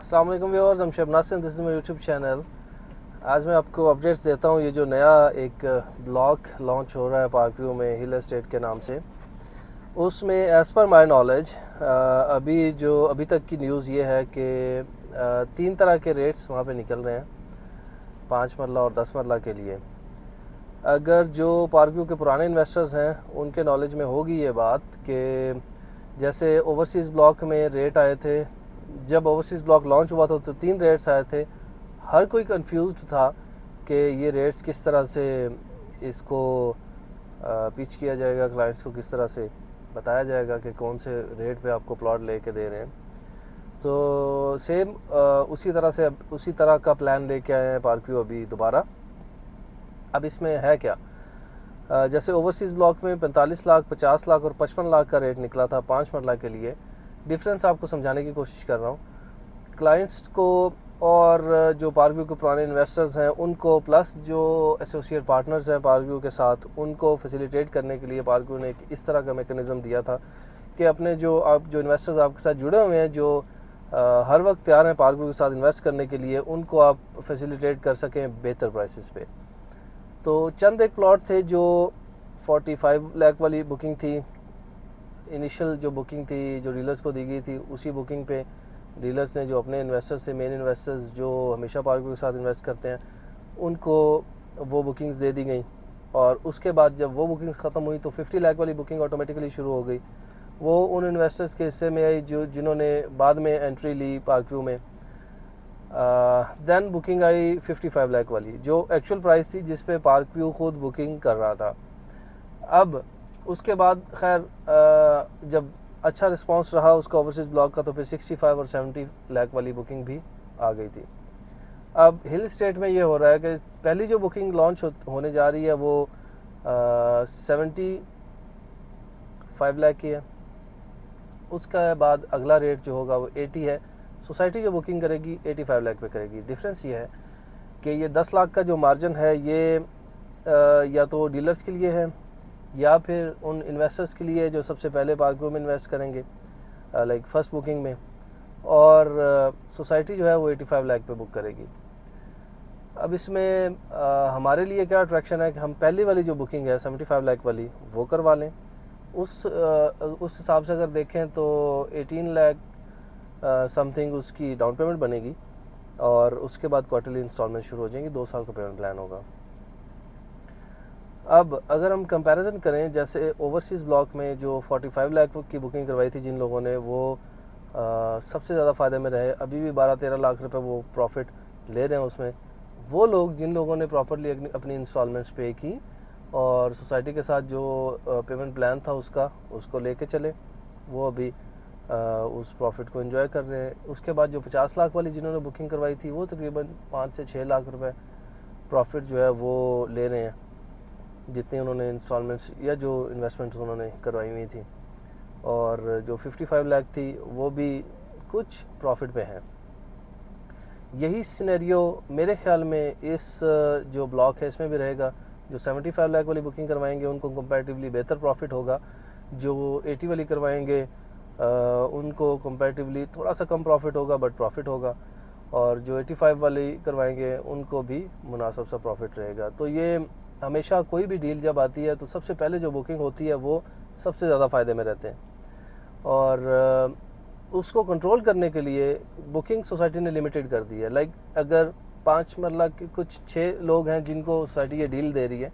अस्सलाम वालेकुम व्यूअर्स, हम शबनाज से, this is my YouTube channel. आज मैं आपको अपडेट्स देता हूँ। ये जो नया एक ब्लॉग लॉन्च हो रहा है पार्क व्यू में हिल एस्टेट के नाम से, उसमें एज़ पर माय नॉलेज अभी तक की न्यूज़ ये है कि 3 तरह के रेट्स वहाँ पे निकल रहे हैं 5 मरला और 10 मरला के लिए। अगर जो पार्क व्यू के पुराने इन्वेस्टर्स हैं उनके नॉलेज में होगी ये बात कि जैसे ओवरसीज़ ब्लॉक में रेट आए थे, जब ओवरसीज़ ब्लॉक लॉन्च हुआ था तो 3 रेट्स आए थे। हर कोई कंफ्यूज था कि ये रेट्स किस तरह से इसको पिच किया जाएगा, क्लाइंट्स को किस तरह से बताया जाएगा कि कौन से रेट पे आपको प्लॉट लेके दे रहे हैं। तो सेम उसी तरह का प्लान लेके आए हैं पार्क व्यू अभी दोबारा। अब इसमें है क्या, जैसे ओवरसीज़ ब्लॉक में 45 लाख, 50 लाख और 55 लाख का रेट निकला था 5 मरला के लिए। डिफरेंस आपको समझाने की कोशिश कर रहा हूँ क्लाइंट्स को, और जो पार्क व्यू के पुराने इन्वेस्टर्स हैं उनको, प्लस जो एसोसिएट पार्टनर्स हैं पार्क व्यू के साथ, उनको फैसिलिटेट करने के लिए पार्क व्यू ने एक इस तरह का मेकनिज़म दिया था कि अपने जो इन्वेस्टर्स आपके साथ जुड़े हुए हैं, जो हर वक्त तैयार हैं पार्क व्यू के साथ इन्वेस्ट करने के लिए, उनको आप फैसिलिटेट कर सकें बेहतर प्राइसेस पे। तो चंद एक प्लॉट थे जो 45 लाख वाली बुकिंग थी, इनिशियल जो बुकिंग थी जो डीलर्स को दी गई थी, उसी बुकिंग पे डीलर्स ने जो अपने इन्वेस्टर्स से, मेन इन्वेस्टर्स जो हमेशा पार्क व्यू के साथ इन्वेस्ट करते हैं, उनको वो बुकिंग्स दे दी गई। और उसके बाद जब वो बुकिंग्स ख़त्म हुई तो 50 लाख वाली बुकिंग ऑटोमेटिकली शुरू हो गई। वो उन इन्वेस्टर्स के हिस्से में आई जिन्होंने बाद में एंट्री ली पार्क व्यू में। देन बुकिंग आई 55 लाख वाली, जो एक्चुअल प्राइस थी जिस पे पार्क व्यू खुद बुकिंग कर रहा था। अब उसके बाद खैर जब अच्छा रिस्पांस रहा उसका ओवरसीज़ ब्लॉक का, तो फिर 65 और 70 लाख वाली बुकिंग भी आ गई थी। अब हिल स्टेट में ये हो रहा है कि पहली जो बुकिंग लॉन्च होने जा रही है वो 75 लाख की है। उसका बाद अगला रेट जो होगा वो 80 है। सोसाइटी जो बुकिंग करेगी 85 लाख पे करेगी। डिफरेंस ये है कि ये 10 लाख का जो मार्जिन है ये या तो डीलर्स के लिए है या फिर उन इन्वेस्टर्स के लिए जो सबसे पहले पार्क व्यू में इन्वेस्ट करेंगे लाइक फर्स्ट बुकिंग में, और सोसाइटी जो है वो 85 लाख पे बुक करेगी। अब इसमें हमारे लिए क्या अट्रैक्शन है कि हम पहली वाली जो बुकिंग है 75 लाख वाली वो करवा लें। उस हिसाब से अगर देखें तो 18 लाख समथिंग उसकी डाउन पेमेंट बनेगी, और उसके बाद क्वार्टरली इंस्टॉलमेंट शुरू हो जाएंगी। 2 साल का पेमेंट प्लान होगा। अब अगर हम कंपैरिजन करें, जैसे ओवरसीज़ ब्लॉक में जो 45 लाख की बुकिंग करवाई थी जिन लोगों ने, वो सबसे ज़्यादा फ़ायदे में रहे। अभी भी 12-13 लाख रुपए वो प्रॉफिट ले रहे हैं उसमें। वो लोग जिन लोगों ने प्रॉपरली अपनी इंस्टॉलमेंट्स पे की और सोसाइटी के साथ जो पेमेंट प्लान था उसको लेके चले, वो अभी उस प्रॉफिट को एंजॉय कर रहे हैं। उसके बाद जो 50 लाख वाली जिन्होंने बुकिंग करवाई थी, वो तकरीबन 5 से 6 लाख रुपए प्रॉफिट जो है वो ले रहे हैं, जितने उन्होंने इंस्टॉलमेंट्स या जो इन्वेस्टमेंट्स उन्होंने करवाई हुई थी। और जो 55 लाख थी वो भी कुछ प्रॉफिट पे है। यही सिनेरियो मेरे ख्याल में इस जो ब्लॉक है इसमें भी रहेगा। जो 75 लाख वाली बुकिंग करवाएंगे उनको कंपैरेटिवली बेहतर प्रॉफिट होगा, जो 80 वाली करवाएंगे उनको कंपैरेटिवली थोड़ा सा कम प्रॉफिट होगा, बट प्रॉफिट होगा। और जो 85 वाली करवाएंगे उनको भी मुनासिब सा प्रॉफिट रहेगा। तो ये हमेशा कोई भी डील जब आती है तो सबसे पहले जो बुकिंग होती है वो सबसे ज़्यादा फ़ायदे में रहते हैं, और उसको कंट्रोल करने के लिए बुकिंग सोसाइटी ने लिमिटेड कर दी है। लाइक अगर 5 मरला के कुछ 6 लोग हैं जिनको सोसाइटी ये डील दे रही है,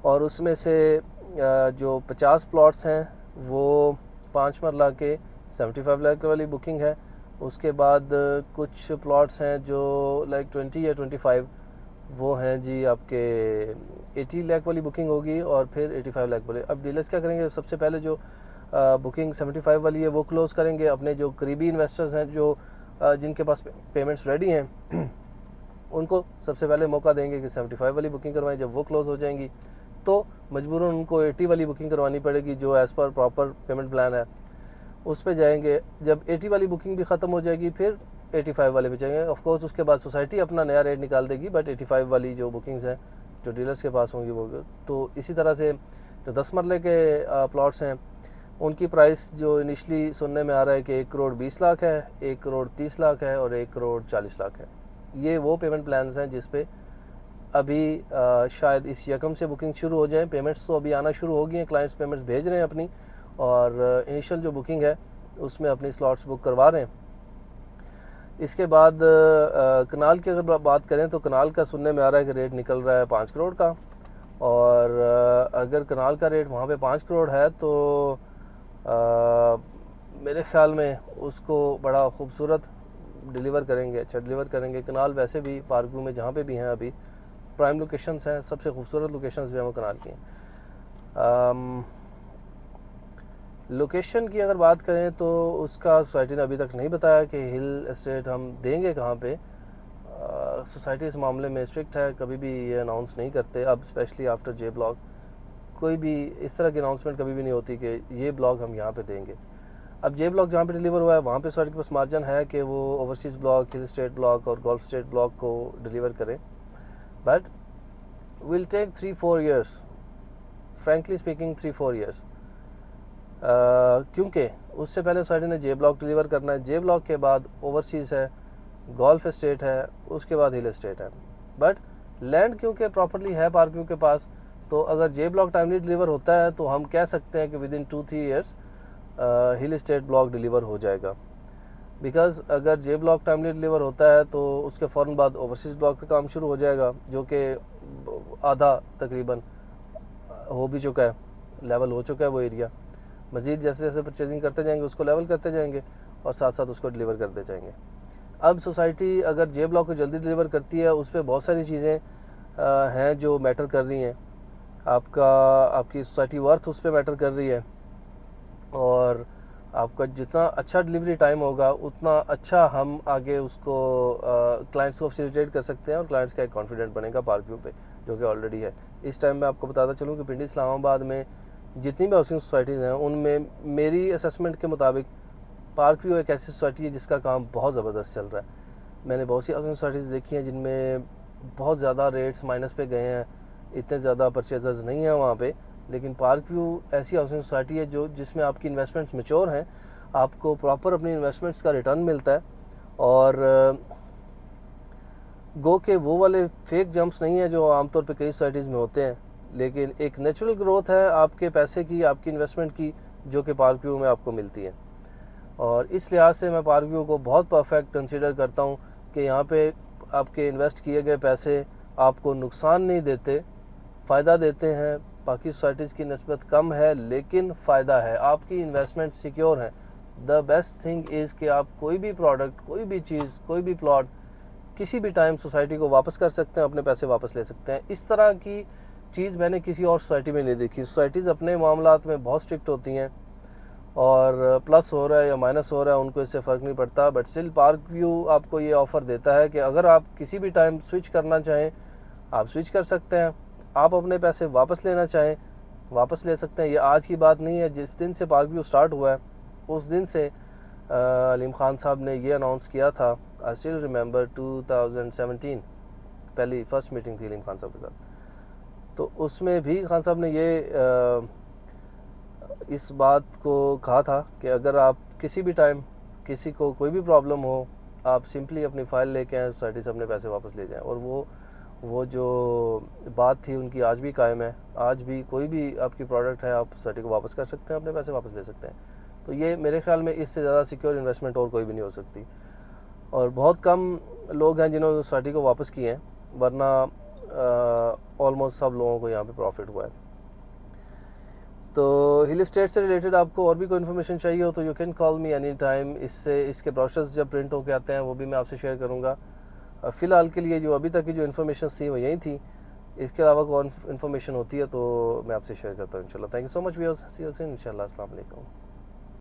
और उसमें से जो 50 प्लॉट्स हैं वो 5 मरला के 75 लाख वाली बुकिंग है। उसके बाद कुछ प्लॉट्स हैं जो लाइक 20 या 25, वो हैं जी आपके 80 लाख वाली बुकिंग होगी, और फिर 85 लाख वाले। अब डीलर्स क्या करेंगे, सबसे पहले जो बुकिंग 75 वाली है वो क्लोज़ करेंगे। अपने जो करीबी इन्वेस्टर्स हैं जो जिनके पास पेमेंट्स रेडी हैं उनको सबसे पहले मौका देंगे कि 75 वाली बुकिंग करवाएं। जब वो क्लोज़ हो जाएंगी तो मजबूरन उनको 80 वाली बुकिंग करवानी पड़ेगी, जो as per proper payment plan है उस पर जाएंगे। जब 80 वाली बुकिंग भी ख़त्म हो जाएगी फिर 85 वाले पे जाएंगे। ऑफकोर्स उसके बाद सोसाइटी अपना नया रेट निकाल देगी, बट 85 वाली जो बुकिंग्स हैं जो डीलर्स के पास होंगी वो। तो इसी तरह से जो 10 मरले के प्लॉट्स हैं उनकी प्राइस जो इनिशली सुनने में आ रहा है कि 1,20,00,000 है, 1,30,00,000 है और 1,40,00,000 है। ये वो पेमेंट प्लान्स हैं जिस पे अभी शायद इस यकम से बुकिंग शुरू हो जाए। पेमेंट्स तो अभी आना शुरू हो गई हैं, क्लाइंट्स पेमेंट्स भेज रहे हैं अपनी, और इनिशियल जो बुकिंग है उसमें अपनी स्लॉट्स बुक करवा रहे हैं। इसके बाद कनाल की अगर बात करें तो कनाल का सुनने में आ रहा है कि रेट निकल रहा है 5 करोड़ का, और अगर कनाल का रेट वहाँ पे 5 करोड़ है तो मेरे ख्याल में उसको बड़ा खूबसूरत डिलीवर करेंगे, अच्छा डिलीवर करेंगे। कनाल वैसे भी पार्क व्यू में जहाँ पे भी हैं अभी प्राइम लोकेशंस हैं, सबसे खूबसूरत लोकेशंस भी हैं वो कनाल की हैं। लोकेशन की अगर बात करें तो उसका सोसाइटी ने अभी तक नहीं बताया कि हिल एस्टेट हम देंगे कहाँ पे। सोसाइटी इस मामले में स्ट्रिक्ट है, कभी भी ये अनाउंस नहीं करते। अब स्पेशली आफ्टर जे ब्लॉक कोई भी इस तरह की अनाउंसमेंट कभी भी नहीं होती कि ये ब्लॉक हम यहाँ पे देंगे। अब जे ब्लॉक जहाँ पे डिलीवर हुआ है वहाँ पे सोसाइटी के पास मार्जिन है कि वो overseas block, hill state block और गोल्फ स्टेट ब्लॉक को डिलीवर करें, but will take 3-4 years, frankly speaking 3-4 years, क्योंकि उससे पहले सोसाइटी ने जे ब्लॉक डिलीवर करना है। जे ब्लॉक के बाद ओवरसीज़ है, गोल्फ स्टेट है, उसके बाद हिल स्टेट है। बट लैंड क्योंकि प्रॉपर्ली है पार्क व्यू के पास, तो अगर जे ब्लॉक टाइमली डिलीवर होता है तो हम कह सकते हैं कि with in 2-3 years hill state block deliver हो जाएगा। बिकॉज अगर जे ब्लॉक टाइमली डिलीवर होता है तो उसके फ़ौरन बाद ओवरसीज़ ब्लॉक पे काम शुरू हो जाएगा, जो कि आधा तकरीबन हो भी चुका है, लेवल हो चुका है वो एरिया। मज़ीद जैसे जैसे परचेजिंग करते जाएंगे उसको लेवल करते जाएंगे और साथ साथ उसको डिलीवर करते जाएंगे। अब सोसाइटी अगर जे ब्लॉक को जल्दी डिलीवर करती है, उस पर बहुत सारी चीज़ें हैं जो मैटर कर रही हैं। आपकी सोसाइटी वर्थ उस पर मैटर कर रही है, और आपका जितना अच्छा डिलीवरी टाइम होगा उतना अच्छा हम आगे उसको क्लाइंट्स को फैसिलिटेट कर सकते हैं, और क्लाइंट्स का एक कॉन्फिडेंट बनेगा पार्क व्यू पे, जो कि ऑलरेडी है। इस टाइम मैं आपको बताता चलूँ कि पिंडी इस्लामाबाद में जितनी भी हाउसिंग सोसाइटीज़ हैं उनमें मेरी असेसमेंट के मुताबिक पार्क व्यू एक ऐसी सोसाइटी है जिसका काम बहुत ज़बरदस्त चल रहा है। मैंने बहुत सी हाउसिंग सोसाइटीज़ देखी हैं जिनमें बहुत ज़्यादा रेट्स माइनस पे गए हैं, इतने ज़्यादा परचेजर्स नहीं हैं वहाँ पे, लेकिन पार्क व्यू ऐसी हाउसिंग सोसाइटी है जो जिसमें आपकी इन्वेस्टमेंट्स मैच्योर हैं, आपको प्रॉपर अपनी इन्वेस्टमेंट्स का रिटर्न मिलता है, और गो के वो वाले फेक जंप्स नहीं है जो आमतौर पे कई सोसाइटीज़ में होते हैं, लेकिन एक नेचुरल ग्रोथ है आपके पैसे की, आपकी इन्वेस्टमेंट की, जो कि पार्क व्यू में आपको मिलती है। और इस लिहाज से मैं पार्क व्यू को बहुत परफेक्ट कंसीडर करता हूँ कि यहाँ पे आपके इन्वेस्ट किए गए पैसे आपको नुकसान नहीं देते, फ़ायदा देते हैं। बाकी सोसाइटीज़ की निस्बत कम है लेकिन फ़ायदा है, आपकी इन्वेस्टमेंट सिक्योर है। द बेस्ट थिंग इज़ कि आप कोई भी प्रोडक्ट, कोई भी चीज़, कोई भी प्लॉट किसी भी टाइम सोसाइटी को वापस कर सकते हैं, अपने पैसे वापस ले सकते हैं। इस तरह की चीज़ मैंने किसी और सोसाइटी में नहीं देखी। सोसाइटीज़ अपने मामलात में बहुत स्ट्रिक्ट होती हैं, और प्लस हो रहा है या माइनस हो रहा है उनको इससे फ़र्क नहीं पड़ता, बट स्टिल पार्क व्यू आपको ये ऑफ़र देता है कि अगर आप किसी भी टाइम स्विच करना चाहें आप स्विच कर सकते हैं, आप अपने पैसे वापस लेना चाहें वापस ले सकते हैं। ये आज की बात नहीं है, जिस दिन से पार्क व्यू स्टार्ट हुआ है उस दिन से अलीम खान साहब ने ये अनाउंस किया था। आई स्टिल रिमेंबर 2017 पहली फर्स्ट मीटिंग थी अलीम खान साहब के साथ, तो उसमें भी खान साहब ने ये इस बात को कहा था कि अगर आप किसी भी टाइम किसी को कोई भी प्रॉब्लम हो, आप सिंपली अपनी फ़ाइल लेके आएँ, सोसाइटी से अपने पैसे वापस ले जाएं। और वो जो बात थी उनकी आज भी कायम है। आज भी कोई भी आपकी प्रोडक्ट है आप सोसाइटी को वापस कर सकते हैं, अपने पैसे वापस ले सकते हैं। तो ये मेरे ख्याल में इससे ज़्यादा सिक्योर इन्वेस्टमेंट और कोई भी नहीं हो सकती, और बहुत कम लोग हैं जिन्होंने सोसाइटी को वापस किए हैं, वरना ऑलमोस्ट सब लोगों को यहाँ पे प्रॉफिट हुआ है। तो हिल स्टेट से रिलेटेड आपको और भी कोई इन्फॉर्मेशन चाहिए हो तो you can call me any time. इसके ब्रोशर्स जब प्रिंट होके आते हैं वो भी मैं आपसे शेयर करूँगा। फ़िलहाल के लिए जो अभी तक की जो इन्फॉर्मेशन थी वो यही थी, इसके अलावा कोई इन्फॉर्मेशन होती है तो मैं आपसे शेयर करता हूँ इंशाल्लाह। Thank you so much viewers, see you soon इंशाल्लाह। अस्सलाम वालेकुम।